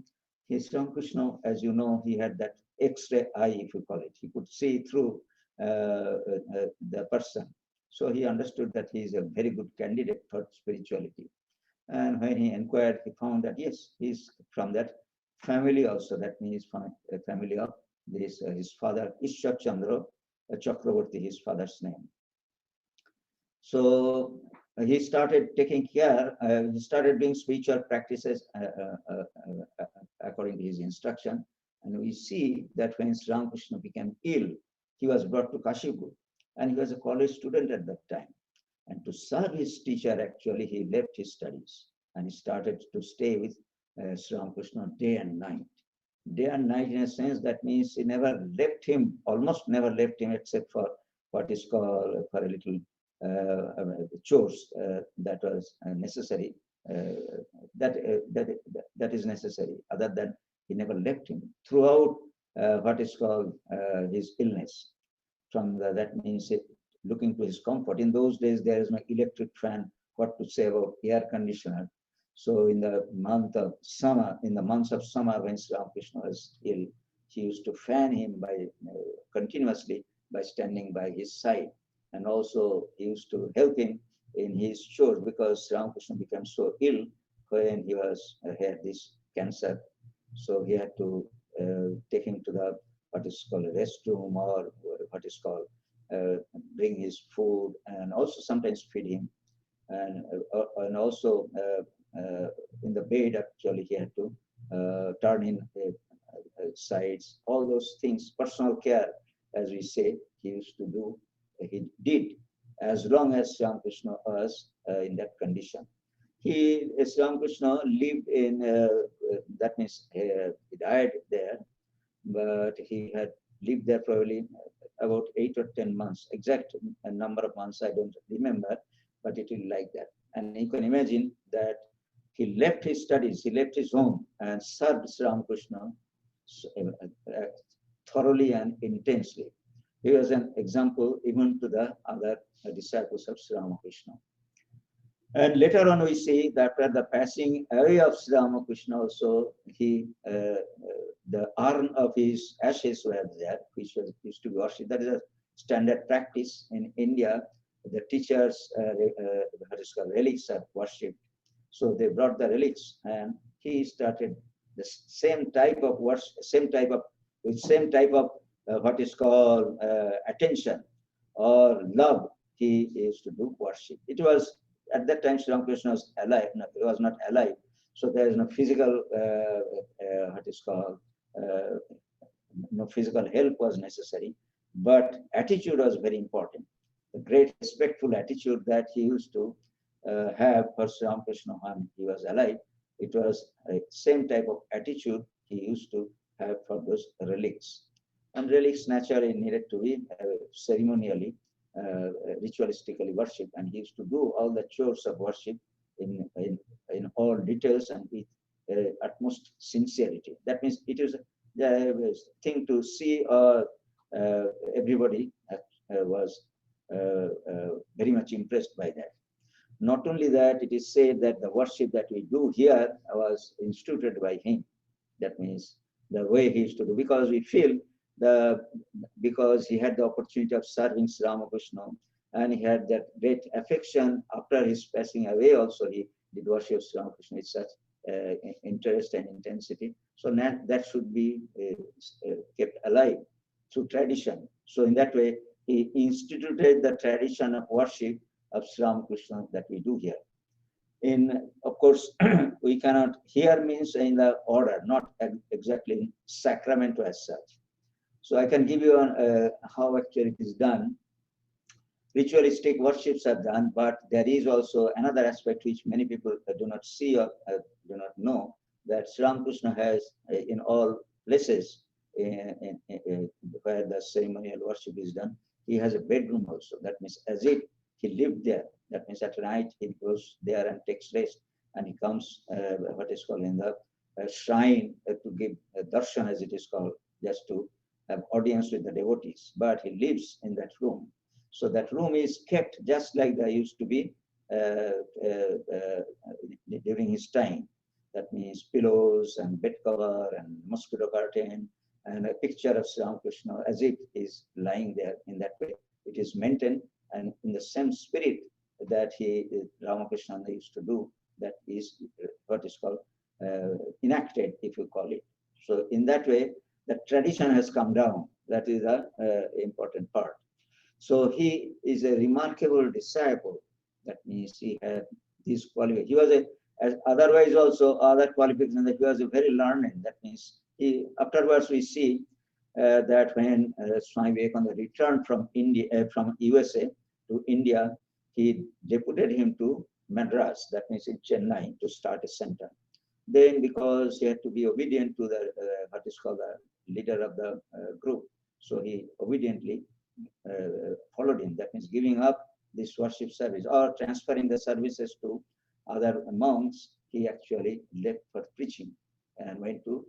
Sri Ramakrishna, as you know, he had that X-ray eye, if you call it. He could see through the person. So he understood that he is a very good candidate for spirituality. And when he inquired, he found that yes, he's from that family also. That means from a family of this his father, Ishwar Chandra Chakravarti, his father's name. So he started taking care, he started doing spiritual practices according to his instruction. And we see that when Sri Ramakrishna became ill, he was brought to Kashipur, and he was a college student at that time. And to serve his teacher, actually, he left his studies and he started to stay with Sri Ramakrishna day and night. Day and night, in a sense, that means he never left him, almost never left him, except for what is called for a little chores that was necessary. That is necessary. Other than he never left him throughout what is called his illness. From that means looking to his comfort. In those days, there is no electric fan. What to say about air conditioner? So in the months of summer, when Sri Ramakrishna was ill, he used to fan him by continuously by standing by his side, and also he used to help him in his chores because Sri Ramakrishna became so ill when he had this cancer. So he had to take him to the what is called a restroom, or what is called bring his food, and also sometimes feed him, and also in the bed actually he had to turn in sides, all those things, personal care, as we say, he used to do. He did as long as Sri Ramakrishna was in that condition. Sri Ramakrishna lived in, that means he died there, but he had lived there probably about 8 or 10 months. Exact number of months I don't remember, but it will like that. And you can imagine that he left his studies, he left his home and served Sri Ramakrishna thoroughly and intensely. He was an example even to the other disciples of Sri Ramakrishna. And later on, we see that after the passing away of Sri Ramakrishna, also the urn of his ashes were there, which was used to be worshipped. That is a standard practice in India. The teachers' relics are worshipped. So they brought the relics, and he started the same type of worship, same type of what is called attention or love. He used to do worship. It was at that time, Sri Ramakrishna was alive. No, he was not alive. So there is no physical, what is called, no physical help was necessary. But attitude was very important. The great respectful attitude that he used to have for Sri Ramakrishna when he was alive. It was the same type of attitude he used to have for those relics. And relics naturally needed to be ceremonially, ritualistically worshipped. And he used to do all the chores of worship in all details and with utmost sincerity. That means it is the thing to see everybody was very much impressed by that. Not only that, it is said that the worship that we do here was instituted by him. That means the way he used to do, because we feel because he had the opportunity of serving Sri Ramakrishna, and he had that great affection after his passing away. Also, he did worship Sri Ramakrishna with such interest and intensity. So that should be kept alive through tradition. So in that way, he instituted the tradition of worship of Sri Ramakrishna that we do here. Of course, we cannot, here means in the order, not exactly in sacrament as such. So I can give you how actually it is done. Ritualistic worships are done, but there is also another aspect which many people do not see or do not know, that Sri Ramakrishna has in all places where the ceremonial worship is done, he has a bedroom also. That means as if he lived there. That means at night he goes there and takes rest, and he comes what is called in the shrine to give darshan, as it is called, just to have audience with the devotees. But he lives in that room. So that room is kept just like there used to be during his time. That means pillows and bed cover and mosquito curtain and a picture of Sri Ramakrishna as if is lying there. In that way, it is maintained, and in the same spirit that Ramakrishna used to do, that is what is called enacted, if you call it. So in that way, the tradition has come down. That is the important part. So he is a remarkable disciple. That means he had these qualifications. He was otherwise also other qualifications, that he was a very learned. That means afterwards we see that when Swami Vivekananda returned from India, from USA to India, he deputed him to Madras, that means in Chennai, to start a center. Then, because he had to be obedient to the what is called the leader of the group, so he obediently followed him. That means giving up this worship service or transferring the services to other monks. He actually left for preaching and went to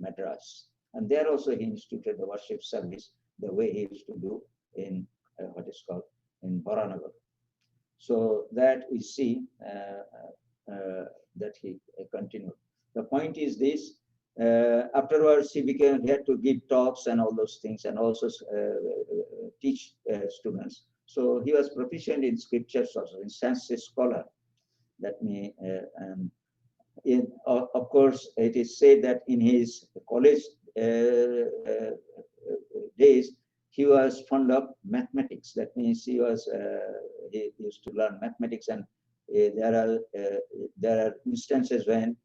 Madras. And there also he instituted the worship service the way he used to do in what is called in Varanagar. So that we see that he continued. The point is this, afterwards he had to give talks and all those things, and also teach students. So he was proficient in scriptures also, in Sanskrit scholar. That may, of course, it is said that in his college days, he was fond of mathematics. That means he used to learn mathematics, and there are instances when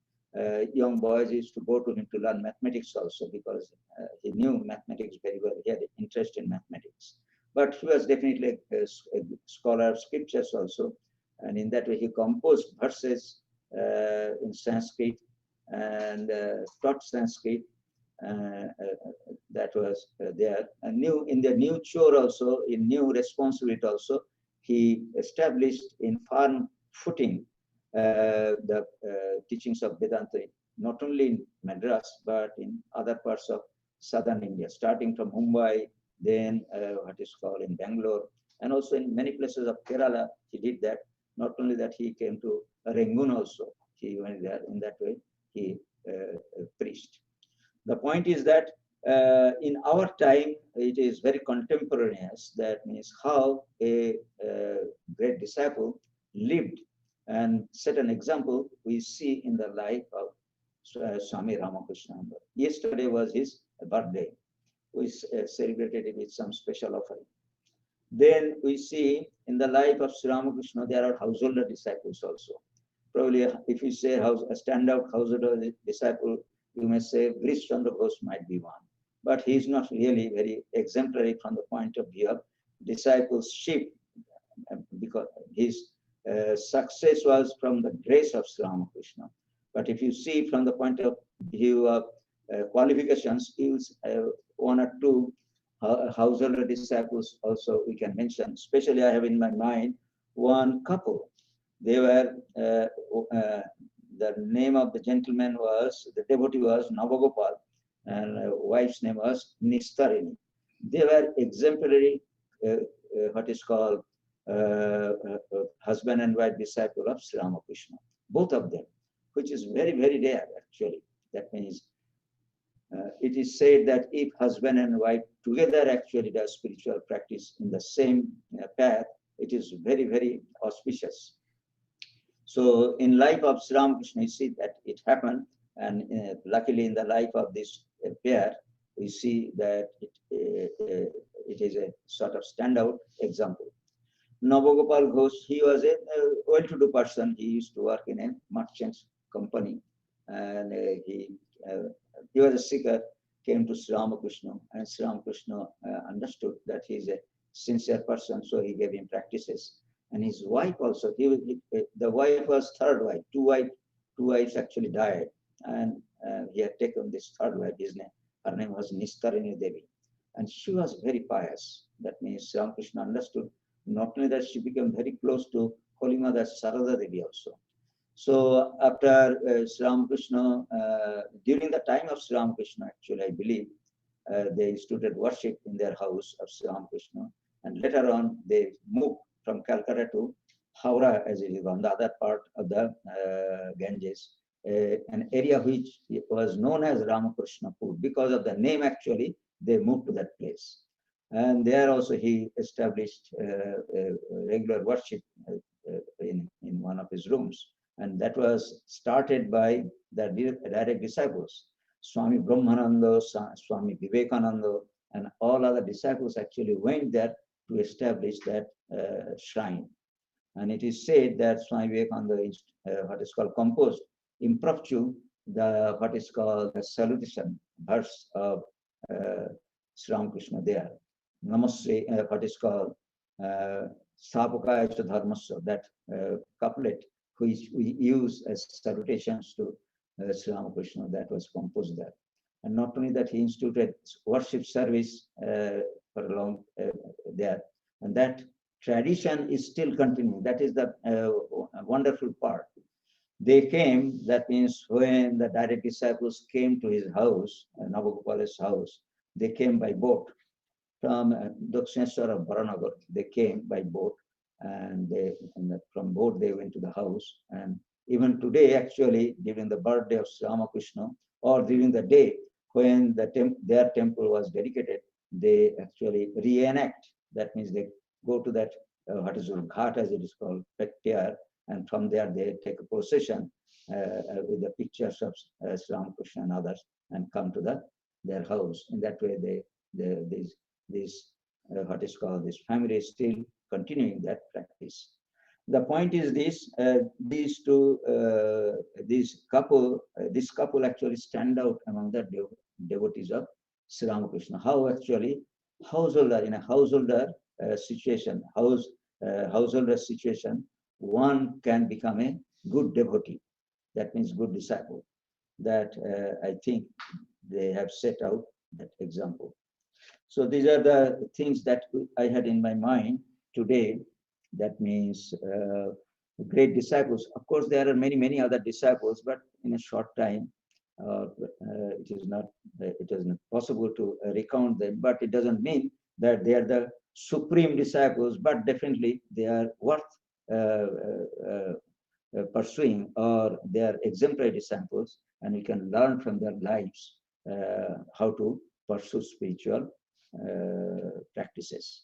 young boys used to go to him to learn mathematics also, because he knew mathematics very well. He had an interest in mathematics. But he was definitely a scholar of scriptures also. And in that way, he composed verses in Sanskrit and taught Sanskrit. That was there. And in the new chore also, in new responsibility also, he established in firm footing the teachings of Vedanta, not only in Madras, but in other parts of southern India, starting from Mumbai, then what is called in Bangalore, and also in many places of Kerala, he did that. Not only that, he came to Rangoon also. He went there. In that way, he preached. The point is that in our time, it is very contemporaneous. That means how a great disciple lived and set an example we see in the life of Swami Ramakrishna. Yesterday was his birthday. We celebrated it with some special offering. Then we see in the life of Sri Ramakrishna, there are householder disciples also. Probably if you say a standout householder disciple, you may say Grish Chandra Ghosh might be one. But he is not really very exemplary from the point of view of discipleship, because his success was from the grace of Sri Ramakrishna. But if you see from the point of view of qualifications, skills, one or two householder disciples also we can mention. Especially I have in my mind one couple. They were, the name of the gentleman was, the devotee was Navagopal, and wife's name was Nistarini. They were exemplary, what is called, husband and wife disciple of Sri Ramakrishna, both of them, which is very, very rare actually. That means it is said that if husband and wife together actually does spiritual practice in the same path, it is very, very auspicious. So in life of Sri Ramakrishna, you see that it happened, and luckily in the life of this pair, we see that it is a sort of standout example. Navagopal Ghosh, he was a well-to-do person. He used to work in a merchant's company, and he was a seeker, came to Sri Ramakrishna, and Sri Ramakrishna understood that he is a sincere person, so he gave him practices. And his wife also, the wife was third wife. Two wives actually died, and he had taken this third wife. Her name was Nistarini Devi, and she was very pious. That means Sri Ramakrishna understood not only that she became very close to Holy Mother Sarada Devi also. So after Sri Ramakrishna, during the time of Sri Ramakrishna, actually, I believe, they instituted worship in their house of Sri Ramakrishna, and later on they moved from Calcutta to Howrah, as it is on the other part of the Ganges, an area which was known as Ramakrishna-pur. Because of the name, actually, they moved to that place. And there also he established regular worship in one of his rooms. And that was started by the direct disciples. Swami Brahmananda, Swami Vivekananda, and all other disciples actually went there to establish that shrine. And it is said that Swami Vivekananda is what is called composed impromptu, what is called the salutation verse of Sri Ramakrishna there. Namaste, what is called Stapakaya Dharmasya, that couplet which we use as salutations to Sri Ramakrishna, that was composed there. And not only that, he instituted worship service for a long there. And that tradition is still continuing. That is the wonderful part. They came, that means when the direct disciples came to his house, Navagopal's house, they came by boat from Dakshineshwar of Baranagar. They came by boat, and from boat they went to the house. And even today, actually, during the birthday of Sri Ramakrishna, or during the day when their temple was dedicated, they actually reenact. That means they go to that, what is it, ghat as it is called, Pettiar, and from there they take a procession with the pictures of Sri Ramakrishna and others, and come to their house. In that way, this what is called, this family is still continuing that practice. The point is this: this couple actually stand out among the devotees of Sri Ramakrishna. How actually householder in a householder situation, householder situation, one can become a good devotee. That means good disciple. That I think they have set out that example. So these are the things that I had in my mind today. That means great disciples. Of course, there are many other disciples, but in a short time, it is not possible to recount them. But it doesn't mean that they are the supreme disciples, but definitely they are worth pursuing, or they are exemplary disciples, and we can learn from their lives how to pursue spiritual practices.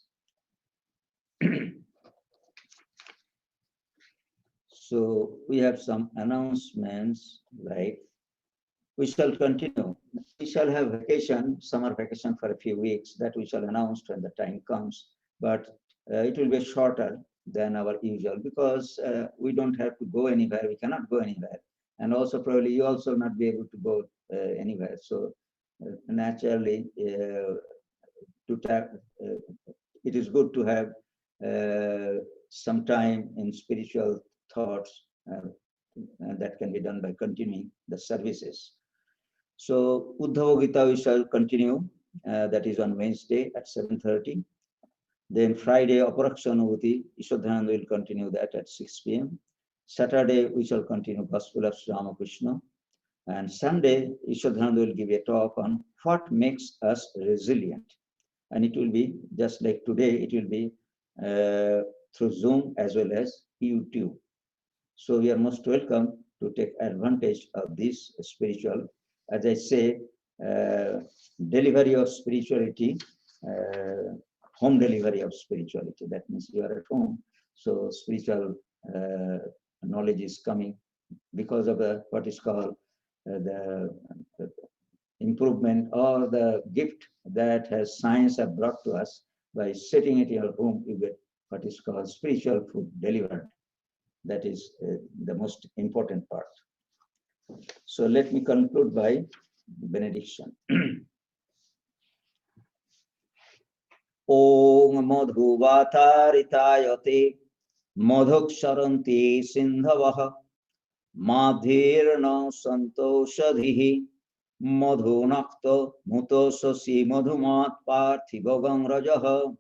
So we have some announcements, like we shall continue. We shall have vacation, summer vacation for a few weeks, that we shall announce when the time comes. But It will be shorter than our usual because we don't have to go anywhere. We cannot go anywhere. And also probably you also not be able to go anywhere. So naturally, it is good to have some time in spiritual thoughts that can be done by continuing the services. So Uddhava Gita we shall continue. That is on Wednesday at 7:30. Then Friday, Approximate, Ishodhananda will continue that at 6 p.m. Saturday, we shall continue Gospel of Ramakrishna. And Sunday, Ishodhananda will give a talk on what makes us resilient. And it will be just like today, it will be through Zoom as well as YouTube. So we are most welcome to take advantage of this spiritual, as I say, delivery of spirituality, home delivery of spirituality. That means you are at home, so spiritual knowledge is coming because of what is called the improvement or the gift that has science have brought to us. By sitting at your home, you get what is called spiritual food delivered. That is the most important part. So let me conclude by benediction. Om madhuvatarithayate madhuksharanti sindhavah madhirna santoshadhihi madhunakta mutosasi madhumat parthivagam rajah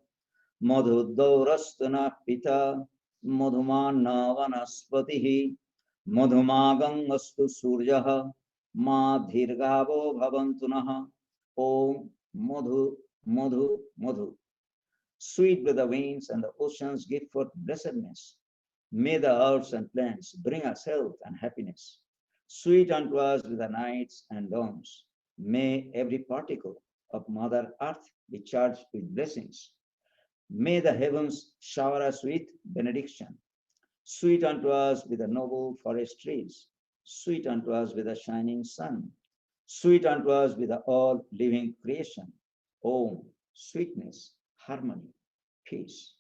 madhudaurastana pita madhumanna vanaspatihi madhumagangastu surjah madhirgavo bhavantunah. Om madhu madhu madhu. Sweet by the winds and the oceans give forth blessedness. May the earths and plants bring us health and happiness. Sweet unto us with the nights and dawns. May every particle of Mother Earth be charged with blessings. May the heavens shower us with benediction. Sweet unto us with the noble forest trees. Sweet unto us with the shining sun. Sweet unto us with the all living creation. Om, sweetness, harmony, peace.